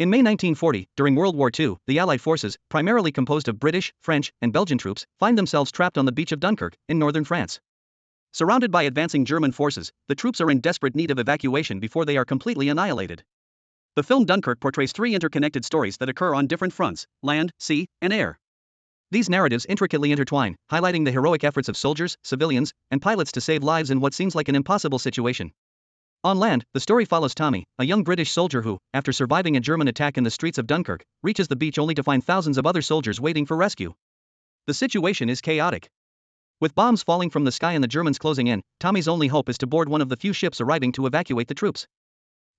In May 1940, during World War II, the Allied forces, primarily composed of British, French, and Belgian troops, find themselves trapped on the beach of Dunkirk, in northern France. Surrounded by advancing German forces, the troops are in desperate need of evacuation before they are completely annihilated. The film Dunkirk portrays three interconnected stories that occur on different fronts: land, sea, and air. These narratives intricately intertwine, highlighting the heroic efforts of soldiers, civilians, and pilots to save lives in what seems like an impossible situation. On land, the story follows Tommy, a young British soldier who, after surviving a German attack in the streets of Dunkirk, reaches the beach only to find thousands of other soldiers waiting for rescue. The situation is chaotic. With bombs falling from the sky and the Germans closing in, Tommy's only hope is to board one of the few ships arriving to evacuate the troops.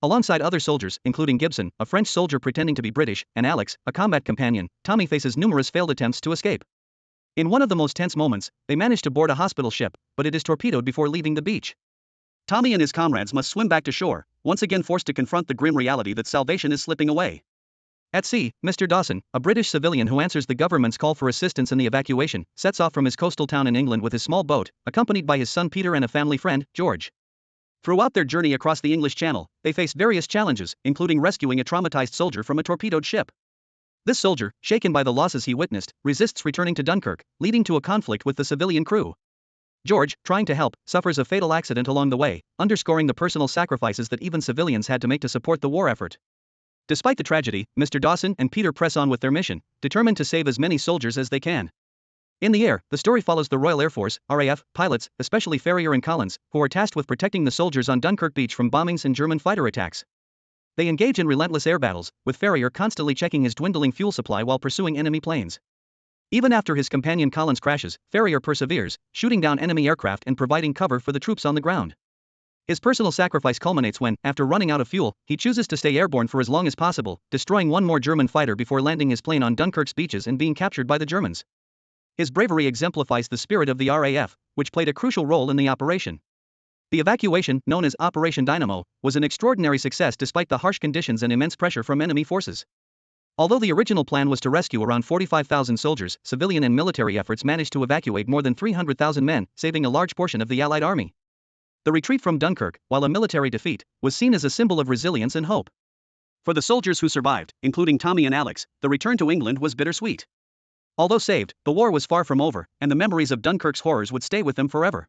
Alongside other soldiers, including Gibson, a French soldier pretending to be British, and Alex, a combat companion, Tommy faces numerous failed attempts to escape. In one of the most tense moments, they manage to board a hospital ship, but it is torpedoed before leaving the beach. Tommy and his comrades must swim back to shore, once again forced to confront the grim reality that salvation is slipping away. At sea, Mr. Dawson, a British civilian who answers the government's call for assistance in the evacuation, sets off from his coastal town in England with his small boat, accompanied by his son Peter and a family friend, George. Throughout their journey across the English Channel, they face various challenges, including rescuing a traumatized soldier from a torpedoed ship. This soldier, shaken by the losses he witnessed, resists returning to Dunkirk, leading to a conflict with the civilian crew. George, trying to help, suffers a fatal accident along the way, underscoring the personal sacrifices that even civilians had to make to support the war effort. Despite the tragedy, Mr. Dawson and Peter press on with their mission, determined to save as many soldiers as they can. In the air, the story follows the Royal Air Force, RAF, pilots, especially Ferrier and Collins, who are tasked with protecting the soldiers on Dunkirk beach from bombings and German fighter attacks. They engage in relentless air battles, with Ferrier constantly checking his dwindling fuel supply while pursuing enemy planes. Even after his companion Collins crashes, Ferrier perseveres, shooting down enemy aircraft and providing cover for the troops on the ground. His personal sacrifice culminates when, after running out of fuel, he chooses to stay airborne for as long as possible, destroying one more German fighter before landing his plane on Dunkirk's beaches and being captured by the Germans. His bravery exemplifies the spirit of the RAF, which played a crucial role in the operation. The evacuation, known as Operation Dynamo, was an extraordinary success despite the harsh conditions and immense pressure from enemy forces. Although the original plan was to rescue around 45,000 soldiers, civilian and military efforts managed to evacuate more than 300,000 men, saving a large portion of the Allied army. The retreat from Dunkirk, while a military defeat, was seen as a symbol of resilience and hope. For the soldiers who survived, including Tommy and Alex, the return to England was bittersweet. Although saved, the war was far from over, and the memories of Dunkirk's horrors would stay with them forever.